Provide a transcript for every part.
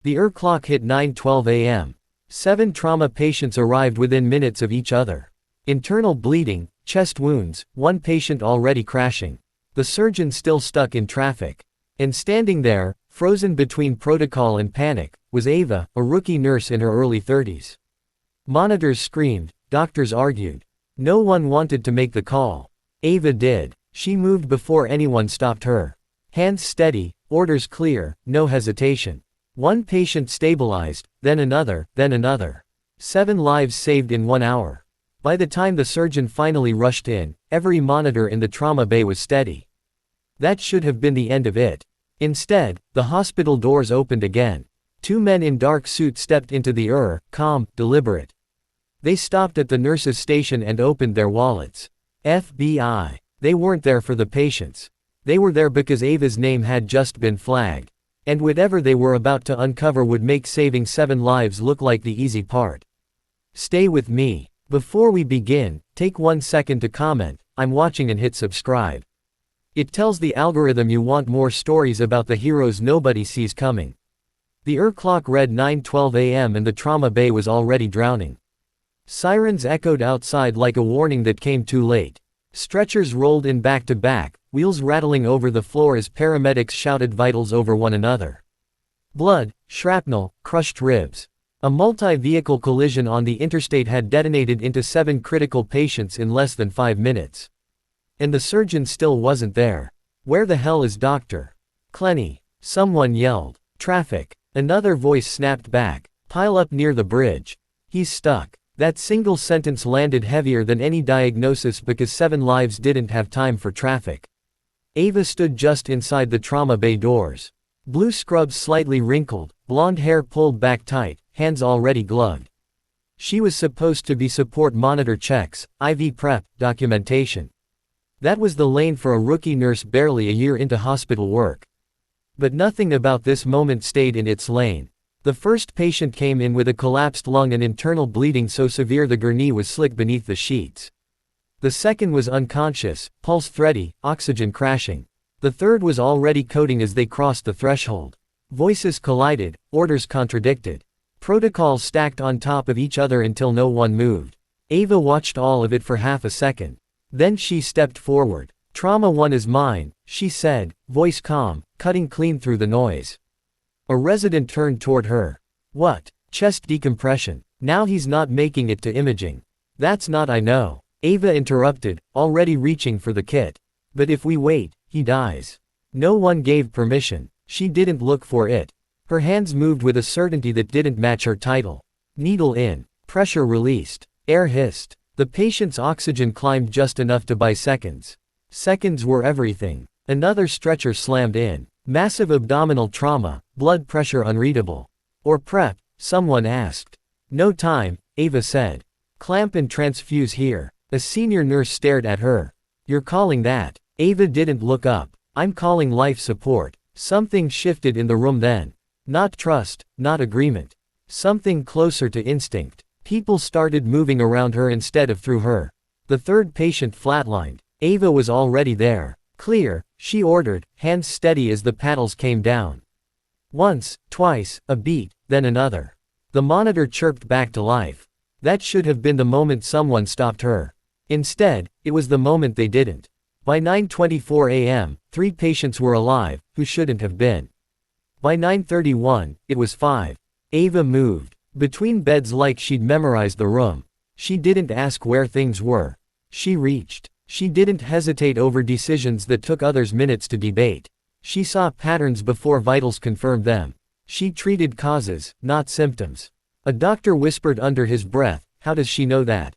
The clock hit 9:12 a.m. 7 trauma patients arrived within minutes of each other. Internal bleeding, chest wounds, one patient already crashing. The surgeon still stuck in traffic. And standing there, frozen between protocol and panic, was Ava, a rookie nurse in her early 30s. Monitors screamed, doctors argued. No one wanted to make the call. Ava did. She moved before anyone stopped her. Hands steady, orders clear, no hesitation. One patient stabilized, then another, then another. 7 lives saved in 1 hour. By the time the surgeon finally rushed in, every monitor in the trauma bay was steady. That should have been the end of it. Instead, the hospital doors opened again. 2 men in dark suits stepped into the calm, deliberate. They stopped at the nurse's station and opened their wallets. FBI. They weren't there for the patients. They were there because Ava's name had just been flagged. And whatever they were about to uncover would make saving 7 lives look like the easy part. Stay with me. Before we begin, take 1 second to comment, "I'm watching," and hit subscribe. It tells the algorithm you want more stories about the heroes nobody sees coming. The clock read 9:12 a.m. and the trauma bay was already drowning. Sirens echoed outside like a warning that came too late. Stretchers rolled in back to back, wheels rattling over the floor as paramedics shouted vitals over one another. Blood, shrapnel, crushed ribs. A multi-vehicle collision on the interstate had detonated into 7 critical patients in less than 5 minutes. And the surgeon still wasn't there. "Where the hell is Dr. Clenny?" someone yelled. "Traffic." Another voice snapped back. "Pile up near the bridge. He's stuck." That single sentence landed heavier than any diagnosis because 7 lives didn't have time for traffic. Ava stood just inside the trauma bay doors. Blue scrubs slightly wrinkled, blonde hair pulled back tight, hands already gloved. She was supposed to be support monitor checks, IV prep, documentation. That was the lane for a rookie nurse barely a year into hospital work. But nothing about this moment stayed in its lane. The first patient came in with a collapsed lung and internal bleeding so severe the gurney was slick beneath the sheets. The second was unconscious, pulse thready, oxygen crashing. The third was already coding as they crossed the threshold. Voices collided, orders contradicted. Protocols stacked on top of each other until no one moved. Ava watched all of it for half a second. Then she stepped forward. "Trauma 1 is mine," she said, voice calm, cutting clean through the noise. A resident turned toward her. "What?" "Chest decompression. Now he's not making it to imaging." "That's not I know." Ava interrupted, already reaching for the kit. "But if we wait, he dies." No one gave permission. She didn't look for it. Her hands moved with a certainty that didn't match her title. Needle in. Pressure released. Air hissed. The patient's oxygen climbed just enough to buy seconds. Seconds were everything. Another stretcher slammed in. Massive abdominal trauma, blood pressure unreadable. "Or prep?" someone asked. "No time," Ava said. "Clamp and transfuse here." A senior nurse stared at her. "You're calling that?" Ava didn't look up. "I'm calling life support." Something shifted in the room then. Not trust, not agreement. Something closer to instinct. People started moving around her instead of through her. The third patient flatlined. Ava was already there. "Clear," she ordered, hands steady as the paddles came down. Once, twice, a beat, then another. The monitor chirped back to life. That should have been the moment someone stopped her. Instead, it was the moment they didn't. By 9:24 a.m., 3 patients were alive, who shouldn't have been. By 9:31, it was 5. Ava moved between beds like she'd memorized the room. She didn't ask where things were. She reached. She didn't hesitate over decisions that took others minutes to debate. She saw patterns before vitals confirmed them. She treated causes, not symptoms. A doctor whispered under his breath, "How does she know that?"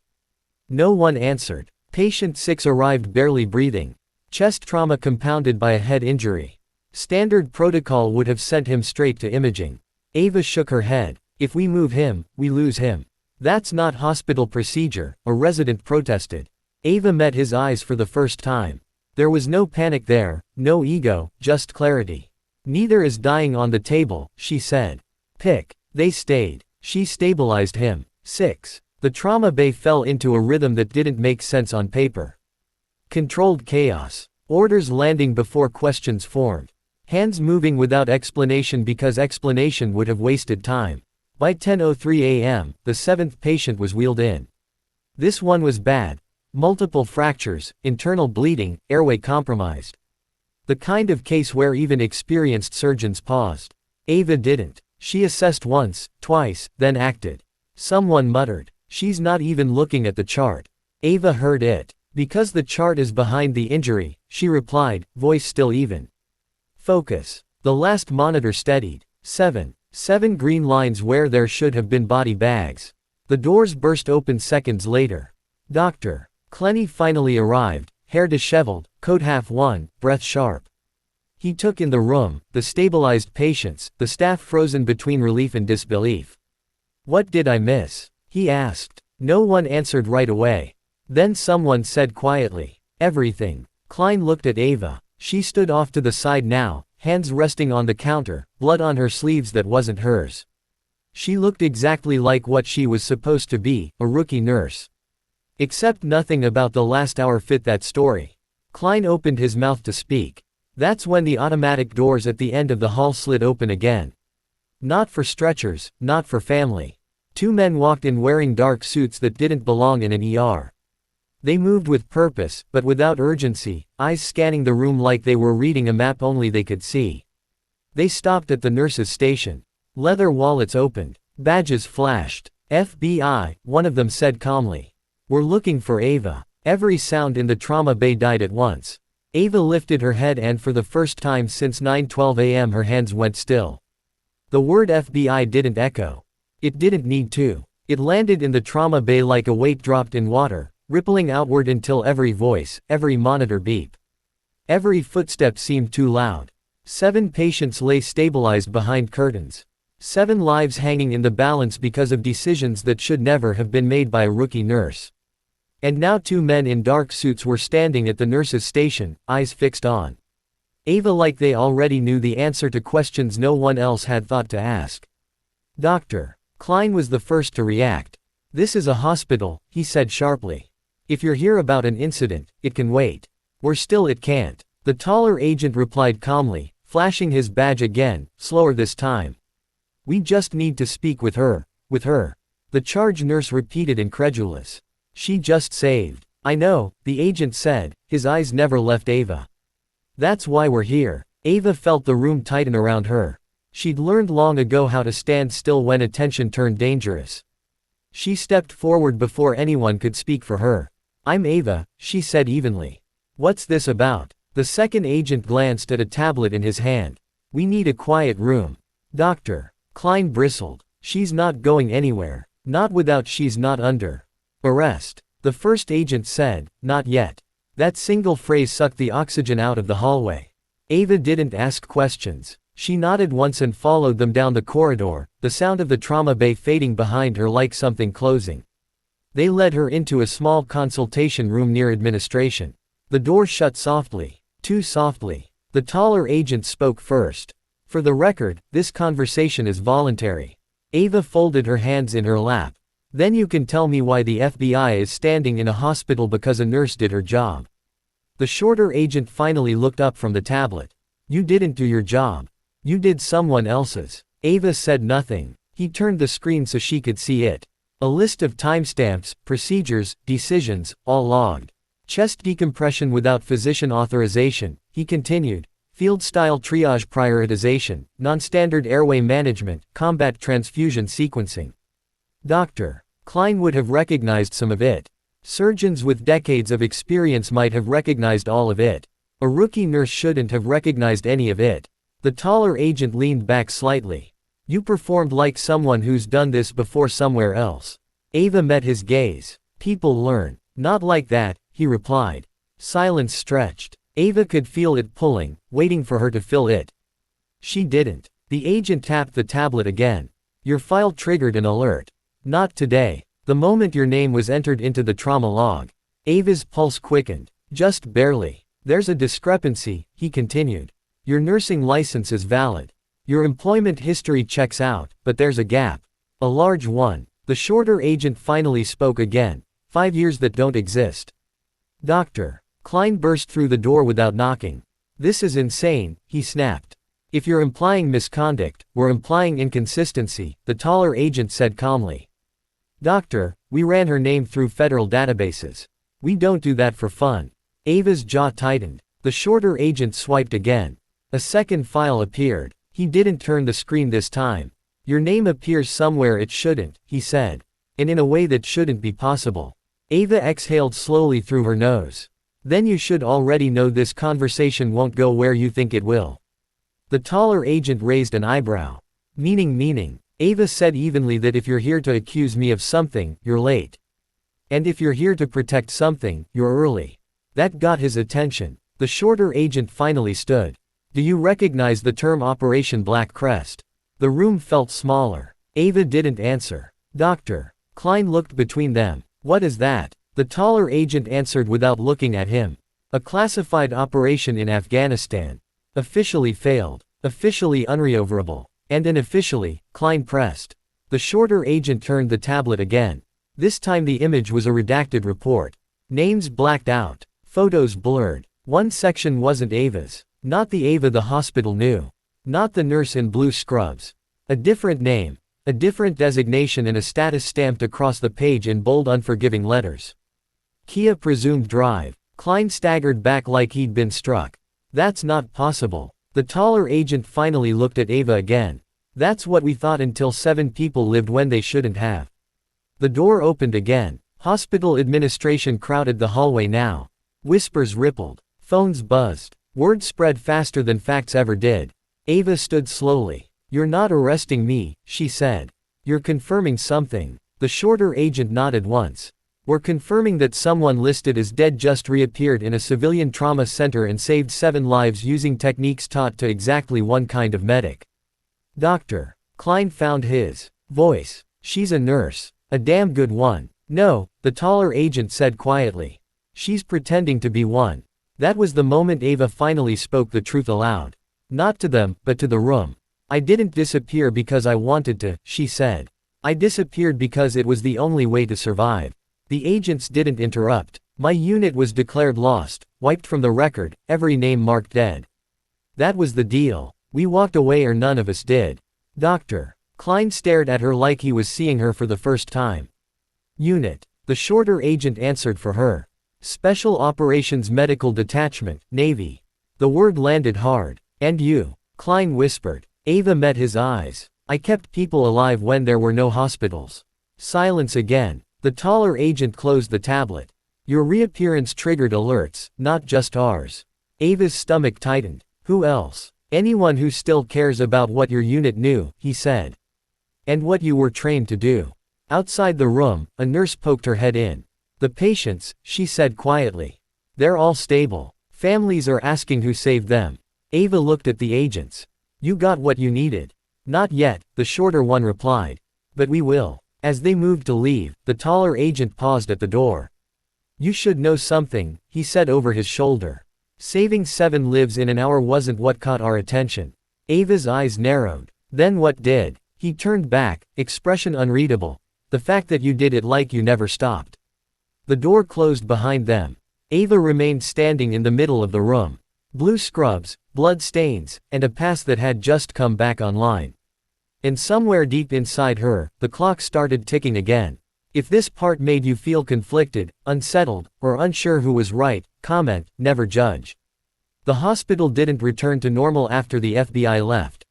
No one answered. Patient 6 arrived barely breathing. Chest trauma compounded by a head injury. Standard protocol would have sent him straight to imaging. Ava shook her head. "If we move him, we lose him." "That's not hospital procedure," a resident protested. Ava met his eyes for the first time. There was no panic there, no ego, just clarity. "Neither is dying on the table," she said. "Pick." They stayed. She stabilized him. 6. The trauma bay fell into a rhythm that didn't make sense on paper. Controlled chaos. Orders landing before questions formed. Hands moving without explanation because explanation would have wasted time. By 10:03 a.m., the 7th patient was wheeled in. This one was bad. Multiple fractures, internal bleeding, airway compromised. The kind of case where even experienced surgeons paused. Ava didn't. She assessed once, twice, then acted. Someone muttered, "She's not even looking at the chart." Ava heard it. "Because the chart is behind the injury," she replied, voice still even. "Focus." The last monitor steadied. Seven green lines where there should have been body bags. The doors burst open seconds later. Dr. Clenny finally arrived, hair disheveled, coat half won, breath sharp. He took in the room, the stabilized patients, the staff frozen between relief and disbelief. "What did I miss?" he asked. No one answered right away. Then someone said quietly, "Everything." Klein looked at Ava. She stood off to the side now, hands resting on the counter, blood on her sleeves that wasn't hers. She looked exactly like what she was supposed to be, a rookie nurse. Except nothing about the last hour fit that story. Klein opened his mouth to speak. That's when the automatic doors at the end of the hall slid open again. Not for stretchers, not for family. 2 men walked in wearing dark suits that didn't belong in an ER. They moved with purpose, but without urgency, eyes scanning the room like they were reading a map only they could see. They stopped at the nurse's station. Leather wallets opened. Badges flashed. "FBI," one of them said calmly. "We're looking for Ava." Every sound in the trauma bay died at once. Ava lifted her head and for the first time since 9:12 a.m. her hands went still. The word FBI didn't echo. It didn't need to. It landed in the trauma bay like a weight dropped in water, rippling outward until every voice, every monitor beep. Every footstep seemed too loud. 7 patients lay stabilized behind curtains. 7 lives hanging in the balance because of decisions that should never have been made by a rookie nurse. And now 2 men in dark suits were standing at the nurse's station, eyes fixed on Ava like they already knew the answer to questions no one else had thought to ask. "Doctor." Klein was the first to react. "This is a hospital," he said sharply. "If you're here about an incident, it can wait. We're still it can't." The taller agent replied calmly, flashing his badge again, slower this time. "We just need to speak with her." "With her?" The charge nurse repeated incredulous. "She just saved." "I know," the agent said, his eyes never left Ava. "That's why we're here." Ava felt the room tighten around her. She'd learned long ago how to stand still when attention turned dangerous. She stepped forward before anyone could speak for her. "I'm Ava," she said evenly. "What's this about?" The second agent glanced at a tablet in his hand. "We need a quiet room." "Doctor." Klein bristled. "She's not going anywhere. Not without she's not under arrest." The first agent said, "Not yet." That single phrase sucked the oxygen out of the hallway. Ava didn't ask questions. She nodded once and followed them down the corridor, the sound of the trauma bay fading behind her like something closing. They led her into a small consultation room near administration. The door shut softly. Too softly. The taller agent spoke first. "For the record, this conversation is voluntary." Ava folded her hands in her lap. "Then you can tell me why the FBI is standing in a hospital because a nurse did her job." The shorter agent finally looked up from the tablet. "You didn't do your job. You did someone else's." Ava said nothing. He turned the screen so she could see it. A list of timestamps, procedures, decisions, all logged. "Chest decompression without physician authorization," he continued. "Field-style triage prioritization, non-standard airway management, combat transfusion sequencing." Dr. Klein would have recognized some of it. Surgeons with decades of experience might have recognized all of it. A rookie nurse shouldn't have recognized any of it. The taller agent leaned back slightly. "You performed like someone who's done this before somewhere else." Ava met his gaze. "People learn." "Not like that," he replied. Silence stretched. Ava could feel it pulling, waiting for her to fill it. She didn't. The agent tapped the tablet again. "Your file triggered an alert." "Not today." The moment your name was entered into the trauma log, Ava's pulse quickened. "Just barely." "There's a discrepancy," he continued. "Your nursing license is valid. Your employment history checks out, but there's a gap. A large one." The shorter agent finally spoke again. 5 years that don't exist." "Doctor." Klein burst through the door without knocking. "This is insane," he snapped. If you're implying misconduct, we're implying inconsistency, the taller agent said calmly. Doctor, we ran her name through federal databases. We don't do that for fun. Ava's jaw tightened. The shorter agent swiped again. A second file appeared. He didn't turn the screen this time. Your name appears somewhere it shouldn't, he said. And in a way that shouldn't be possible. Ava exhaled slowly through her nose. Then you should already know this conversation won't go where you think it will. The taller agent raised an eyebrow. Meaning. Ava said evenly that if you're here to accuse me of something, you're late. And if you're here to protect something, you're early. That got his attention. The shorter agent finally stood. Do you recognize the term Operation Black Crest? The room felt smaller. Ava didn't answer. Doctor. Klein looked between them. What is that? The taller agent answered without looking at him. A classified operation in Afghanistan. Officially failed. Officially unrecoverable. And unofficially, Klein pressed. The shorter agent turned the tablet again. This time the image was a redacted report. Names blacked out. Photos blurred. One section wasn't Ava's. Not the Ava the hospital knew. Not the nurse in blue scrubs. A different name. A different designation and a status stamped across the page in bold unforgiving letters. Kia presumed drive. Klein staggered back like he'd been struck. That's not possible. The taller agent finally looked at Ava again. That's what we thought until 7 people lived when they shouldn't have. The door opened again. Hospital administration crowded the hallway now. Whispers rippled. Phones buzzed. Word spread faster than facts ever did. Ava stood slowly. You're not arresting me, she said. You're confirming something. The shorter agent nodded once. We're confirming that someone listed as dead just reappeared in a civilian trauma center and saved 7 lives using techniques taught to exactly one kind of medic. Doctor. Klein found his voice. She's a nurse. A damn good one. No, the taller agent said quietly. She's pretending to be one. That was the moment Ava finally spoke the truth aloud. Not to them, but to the room. I didn't disappear because I wanted to, she said. I disappeared because it was the only way to survive. The agents didn't interrupt. My unit was declared lost, wiped from the record, every name marked dead. That was the deal. We walked away or none of us did. Doctor. Klein stared at her like he was seeing her for the first time. Unit. The shorter agent answered for her. Special Operations Medical Detachment, Navy. The word landed hard. And you? Klein whispered. Ava met his eyes. I kept people alive when there were no hospitals. Silence again. The taller agent closed the tablet. Your reappearance triggered alerts, not just ours. Ava's stomach tightened. Who else? Anyone who still cares about what your unit knew, he said. And what you were trained to do. Outside the room, a nurse poked her head in. The patients, she said quietly. They're all stable. Families are asking who saved them. Ava looked at the agents. You got what you needed. Not yet, the shorter one replied. But we will. As they moved to leave, the taller agent paused at the door. You should know something, he said over his shoulder. Saving 7 lives in an hour wasn't what caught our attention. Ava's eyes narrowed. Then what did? He turned back, expression unreadable. The fact that you did it like you never stopped. The door closed behind them. Ava remained standing in the middle of the room. Blue scrubs, blood stains, and a past that had just come back online. And somewhere deep inside her, the clock started ticking again. If this part made you feel conflicted, unsettled, or unsure who was right, comment, never judge. The hospital didn't return to normal after the FBI left.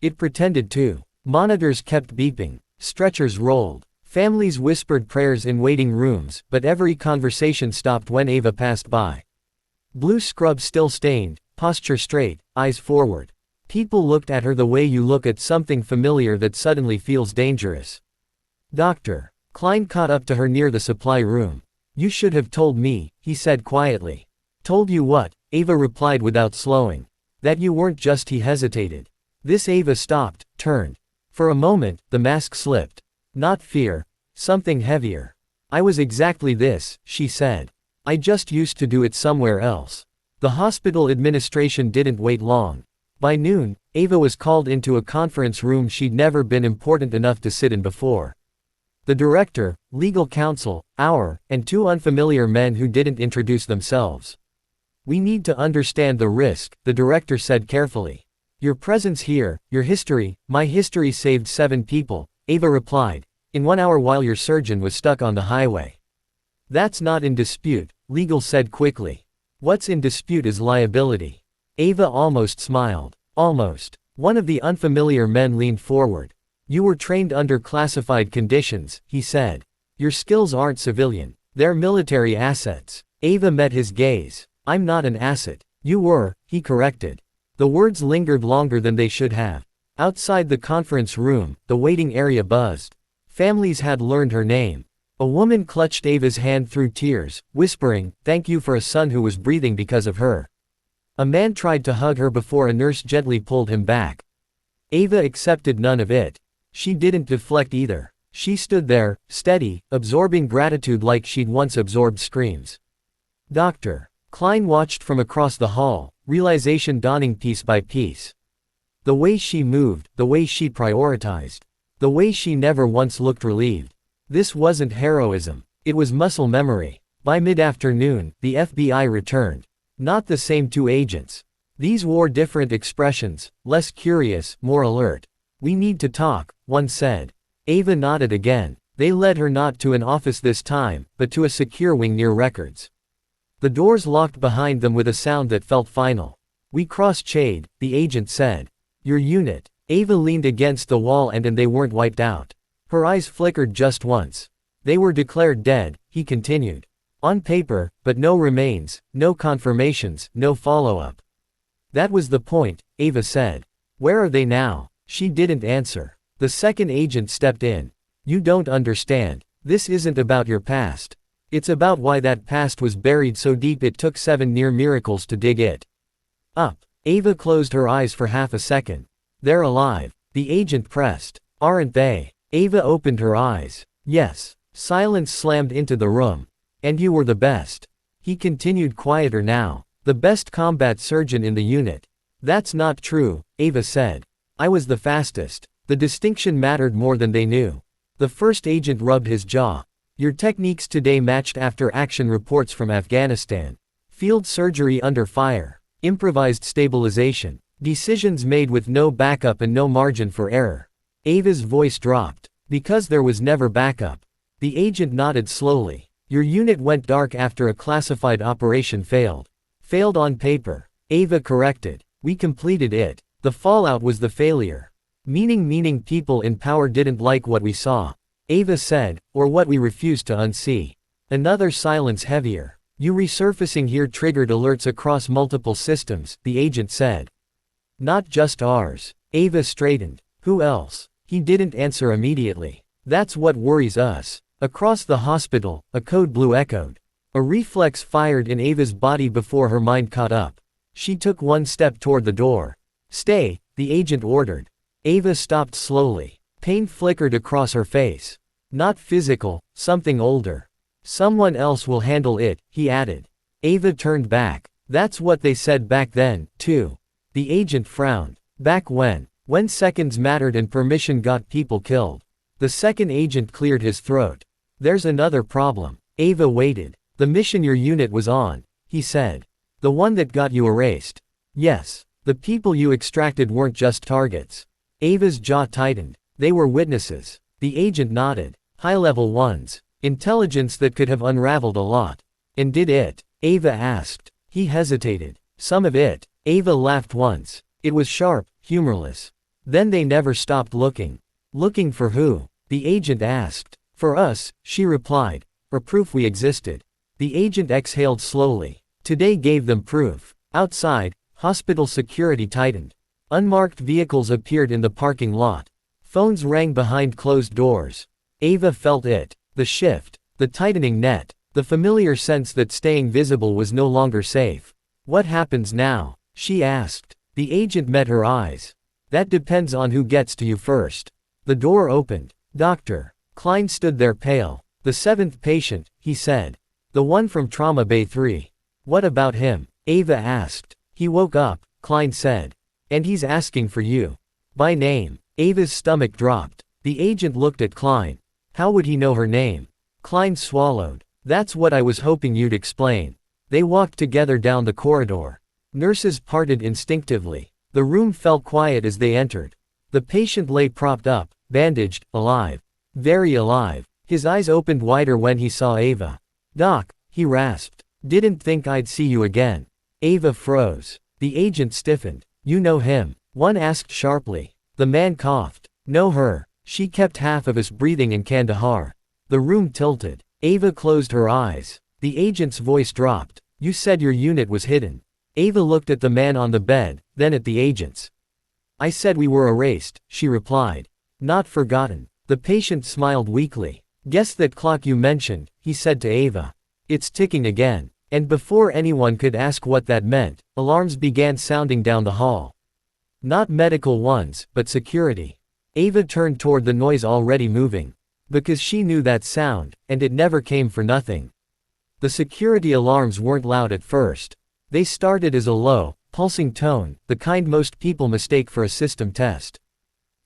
It pretended to. Monitors kept beeping. Stretchers rolled. Families whispered prayers in waiting rooms, but every conversation stopped when Ava passed by. Blue scrub still stained, posture straight, eyes forward. People looked at her the way you look at something familiar that suddenly feels dangerous. Doctor. Klein caught up to her near the supply room. You should have told me, he said quietly. Told you what? Ava replied without slowing. That you weren't just. He hesitated. This Ava stopped, turned. For a moment, the mask slipped. Not fear. Something heavier. I was exactly this, she said. I just used to do it somewhere else. The hospital administration didn't wait long. By noon, Ava was called into a conference room she'd never been important enough to sit in before. The director, legal counsel, and 2 unfamiliar men who didn't introduce themselves. We need to understand the risk, the director said carefully. Your presence here, your history, my history saved 7 people, Ava replied, in 1 hour while your surgeon was stuck on the highway. That's not in dispute, Legal said quickly. What's in dispute is liability. Ava almost smiled. Almost. One of the unfamiliar men leaned forward. You were trained under classified conditions, he said. Your skills aren't civilian. They're military assets. Ava met his gaze. I'm not an asset. You were, he corrected. The words lingered longer than they should have. Outside the conference room, the waiting area buzzed. Families had learned her name. A woman clutched Ava's hand through tears, whispering, thank you for a son who was breathing because of her. A man tried to hug her before a nurse gently pulled him back. Ava accepted none of it. She didn't deflect either. She stood there, steady, absorbing gratitude like she'd once absorbed screams. Doctor. Klein watched from across the hall, realization dawning piece by piece. The way she moved, the way she prioritized. The way she never once looked relieved. This wasn't heroism. It was muscle memory. By mid-afternoon, the FBI returned. Not the same 2 agents. These wore different expressions, less curious, more alert. We need to talk, one said. Ava nodded again. They led her not to an office this time, but to a secure wing near records. The doors locked behind them with a sound that felt final. We cross-checked, the agent said. Your unit. Ava leaned against the wall and they weren't wiped out. Her eyes flickered just once. They were declared dead, he continued. On paper, but no remains, no confirmations, no follow-up. That was the point, Ava said. Where are they now? She didn't answer. The second agent stepped in. You don't understand. This isn't about your past. It's about why that past was buried so deep it took 7 near miracles to dig it up. Ava closed her eyes for half a second. They're alive. The agent pressed. Aren't they? Ava opened her eyes. Yes. Silence slammed into the room. And you were the best. He continued quieter now. The best combat surgeon in the unit. That's not true, Ava said. I was the fastest. The distinction mattered more than they knew. The first agent rubbed his jaw. Your techniques today matched after-action reports from Afghanistan. Field surgery under fire. Improvised stabilization. Decisions made with no backup and no margin for error. Ava's voice dropped. Because there was never backup. The agent nodded slowly. Your unit went dark after a classified operation failed. Failed on paper. Ava corrected. We completed it. The fallout was the failure. Meaning people in power didn't like what we saw. Ava said, or what we refused to unsee. Another silence heavier. You resurfacing here triggered alerts across multiple systems, the agent said. Not just ours. Ava straightened. Who else? He didn't answer immediately. That's what worries us. Across the hospital, a code blue echoed. A reflex fired in Ava's body before her mind caught up. She took 1 step toward the door. Stay, the agent ordered. Ava stopped slowly. Pain flickered across her face. Not physical, something older. Someone else will handle it, he added. Ava turned back. That's what they said back then, too. The agent frowned. Back when? When seconds mattered and permission got people killed. The second agent cleared his throat. There's another problem. Ava waited. The mission your unit was on, he said. The one that got you erased. Yes. The people you extracted weren't just targets. Ava's jaw tightened. They were witnesses. The agent nodded. High-level ones. Intelligence that could have unraveled a lot. And did it? Ava asked. He hesitated. Some of it. Ava laughed once. It was sharp, humorless. Then they never stopped looking. Looking for who? The agent asked. For us, she replied. For proof we existed. The agent exhaled slowly. Today gave them proof. Outside, hospital security tightened. Unmarked vehicles appeared in the parking lot. Phones rang behind closed doors. Ava felt it. The shift. The tightening net. The familiar sense that staying visible was no longer safe. What happens now? She asked. The agent met her eyes. That depends on who gets to you first. The door opened. Doctor. Klein stood there pale. The 7th patient, he said. The one from Trauma Bay 3. What about him? Ava asked. He woke up, Klein said. And he's asking for you. By name. Ava's stomach dropped. The agent looked at Klein. How would he know her name? Klein swallowed. That's what I was hoping you'd explain. They walked together down the corridor. Nurses parted instinctively. The room fell quiet as they entered. The patient lay propped up, bandaged, alive. Very alive. His eyes opened wider when he saw Ava. "Doc," he rasped. "Didn't think I'd see you again." Ava froze. The agent stiffened. "You know him?" one asked sharply. The man coughed. "Know her. She kept half of us breathing in Kandahar." The room tilted. Ava closed her eyes. The agent's voice dropped. "You said your unit was hidden." Ava looked at the man on the bed, then at the agents. "I said we were erased," she replied. "Not forgotten." The patient smiled weakly. "Guess that clock you mentioned," he said to Ava. "It's ticking again." And before anyone could ask what that meant, alarms began sounding down the hall. Not medical ones, but security. Ava turned toward the noise already moving. Because she knew that sound, and it never came for nothing. The security alarms weren't loud at first. They started as a low, pulsing tone, the kind most people mistake for a system test.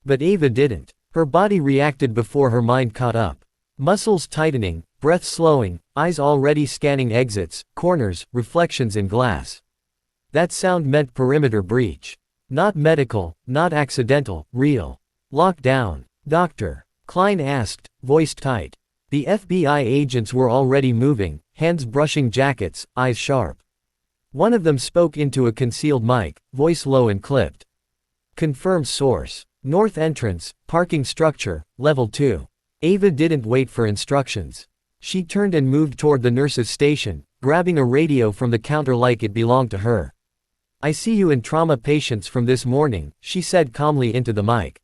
But Ava didn't. Her body reacted before her mind caught up. Muscles tightening, breath slowing, eyes already scanning exits, corners, reflections in glass. That sound meant perimeter breach. Not medical, not accidental, real. "Lockdown, Doctor?" Klein asked, voice tight. The FBI agents were already moving, hands brushing jackets, eyes sharp. One of them spoke into a concealed mic, voice low and clipped. "Confirm source. North entrance, parking structure, level 2. Ava didn't wait for instructions. She turned and moved toward the nurse's station, grabbing a radio from the counter like it belonged to her. "I see you in trauma patients from this morning," she said calmly into the mic.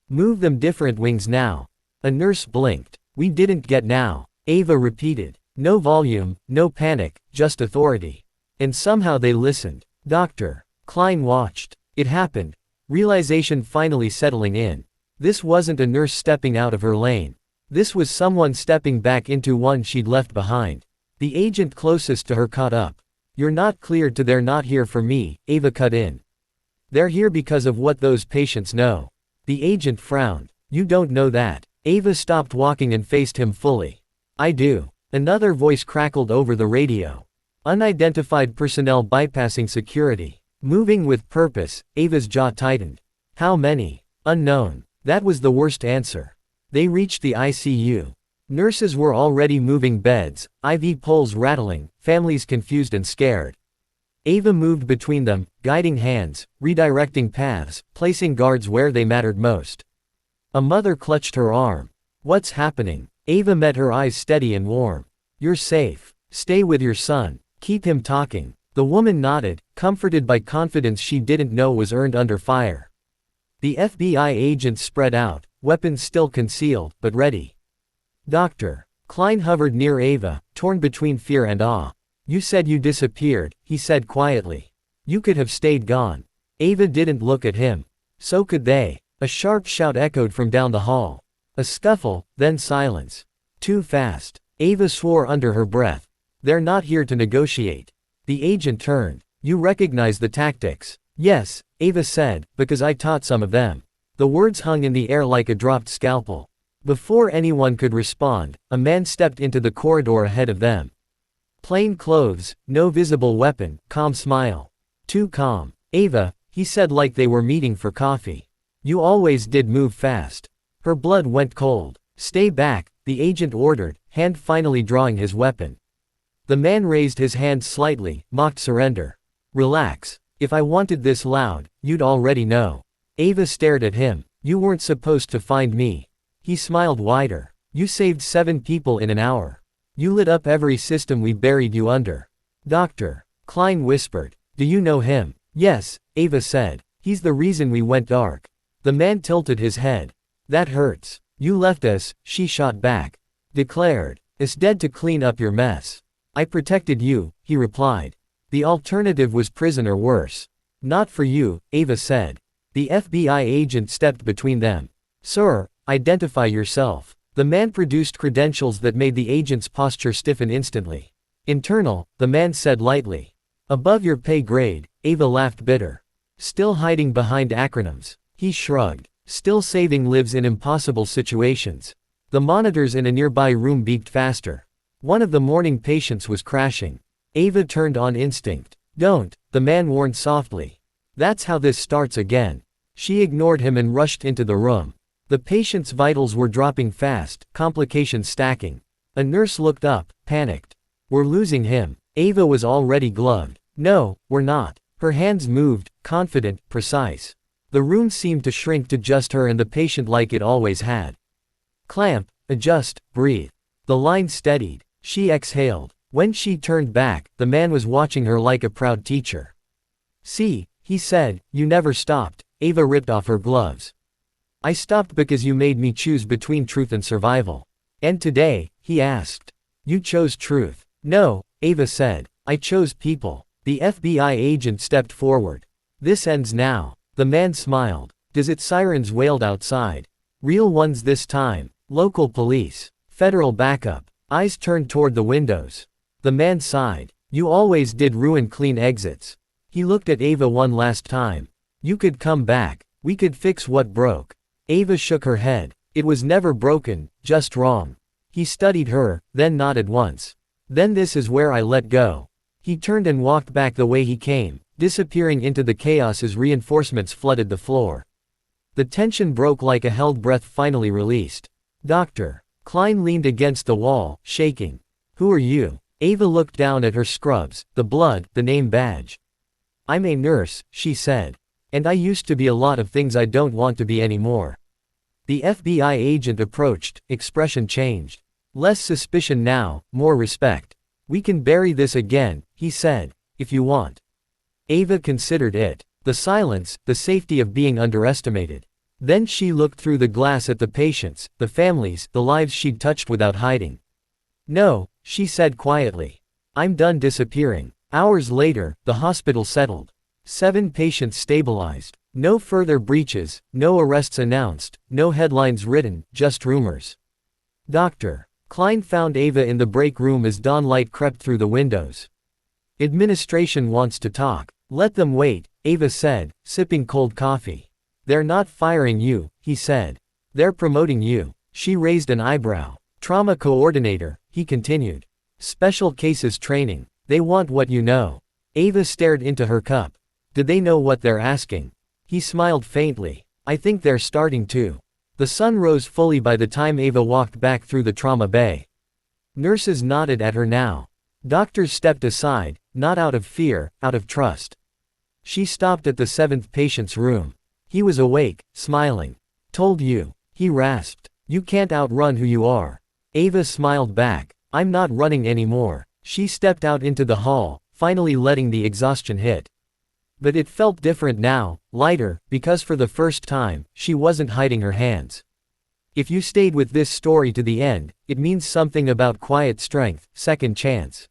"Move them different wings now." A nurse blinked. "We didn't get now," Ava repeated. No volume, no panic, just authority. And somehow they listened. "Doctor." Klein watched. It happened. Realization finally settling in. This wasn't a nurse stepping out of her lane. This was someone stepping back into one she'd left behind. The agent closest to her caught up. "You're not cleared to they're not here for me," Ava cut in. "They're here because of what those patients know." The agent frowned. "You don't know that." Ava stopped walking and faced him fully. "I do." Another voice crackled over the radio. "Unidentified personnel bypassing security. Moving with purpose." Ava's jaw tightened. "How many?" "Unknown." That was the worst answer. They reached the ICU. Nurses were already moving beds, IV poles rattling, families confused and scared. Ava moved between them, guiding hands, redirecting paths, placing guards where they mattered most. A mother clutched her arm. "What's happening?" Ava met her eyes steady and warm. "You're safe. Stay with your son. Keep him talking." The woman nodded, comforted by confidence she didn't know was earned under fire. The FBI agents spread out, weapons still concealed, but ready. "Doctor." Klein hovered near Ava, torn between fear and awe. "You said you disappeared," he said quietly. "You could have stayed gone." Ava didn't look at him. So could they. A sharp shout echoed from down the hall. A scuffle, then silence. Too fast. Ava swore under her breath. "They're not here to negotiate." The agent turned. "You recognize the tactics?" "Yes," Ava said, "because I taught some of them." The words hung in the air like a dropped scalpel. Before anyone could respond, a man stepped into the corridor ahead of them. Plain clothes, no visible weapon, calm smile. "Too calm, Ava," he said like they were meeting for coffee. "You always did move fast." Her blood went cold. "Stay back," the agent ordered, hand finally drawing his weapon. The man raised his hand slightly, mocked surrender. "Relax. If I wanted this loud, you'd already know." Ava stared at him. "You weren't supposed to find me." He smiled wider. "You saved 7 people in an hour. You lit up every system we buried you under." "Doctor." Klein whispered. "Do you know him?" "Yes," Ava said. "He's the reason we went dark." The man tilted his head. "That hurts. You left us," she shot back. Declared. "It's dead to clean up your mess." "I protected you," he replied. "The alternative was prison or worse." "Not for you," Ava said. The FBI agent stepped between them. "Sir, identify yourself." The man produced credentials that made the agent's posture stiffen instantly. "Internal," the man said lightly. "Above your pay grade," Ava laughed bitter. "Still hiding behind acronyms." He shrugged. "Still saving lives in impossible situations." The monitors in a nearby room beeped faster. One of the morning patients was crashing. Ava turned on instinct. "Don't," the man warned softly. That's how this starts again. She ignored him and rushed into the room. The patient's vitals were dropping fast, complications stacking. A nurse looked up, panicked. We're losing him. Ava was already gloved. No, we're not. Her hands moved, confident, precise. The room seemed to shrink to just her and the patient like it always had. Clamp, adjust, breathe. The line steadied. She exhaled. When she turned back, the man was watching her like a proud teacher. See, he said, you never stopped. Ava ripped off her gloves. I stopped because you made me choose between truth and survival. And today, he asked. You chose truth. No, Ava said. I chose people. The FBI agent stepped forward. This ends now. The man smiled. Does it? Sirens wailed outside. Real ones this time. Local police. Federal backup. Eyes turned toward the windows. The man sighed. You always did ruin clean exits. He looked at Ava one last time. You could come back. We could fix what broke. Ava shook her head. It was never broken, just wrong. He studied her, then nodded once. Then this is where I let go. He turned and walked back the way he came, disappearing into the chaos as reinforcements flooded the floor. The tension broke like a held breath finally released. Doctor. Klein leaned against the wall, shaking. Who are you? Ava looked down at her scrubs, the blood, the name badge. I'm a nurse, she said. And I used to be a lot of things I don't want to be anymore. The FBI agent approached, expression changed. Less suspicion now, more respect. We can bury this again, he said, if you want. Ava considered it. The silence, the safety of being underestimated. Then she looked through the glass at the patients, the families, the lives she'd touched without hiding. No, she said quietly. I'm done disappearing. Hours later, the hospital settled. 7 patients stabilized. No further breaches, no arrests announced, no headlines written, just rumors. Dr. Klein found Ava in the break room as dawn light crept through the windows. Administration wants to talk. Let them wait, Ava said, sipping cold coffee. They're not firing you, he said. They're promoting you. She raised an eyebrow. Trauma coordinator, he continued. Special cases training. They want what you know. Ava stared into her cup. Do they know what they're asking? He smiled faintly. I think they're starting to. The sun rose fully by the time Ava walked back through the trauma bay. Nurses nodded at her now. Doctors stepped aside, not out of fear, out of trust. She stopped at the 7th patient's room. He was awake, smiling. Told you. He rasped. You can't outrun who you are. Ava smiled back. I'm not running anymore. She stepped out into the hall, finally letting the exhaustion hit. But it felt different now, lighter, because for the first time, she wasn't hiding her hands. If you stayed with this story to the end, it means something about quiet strength, second chance.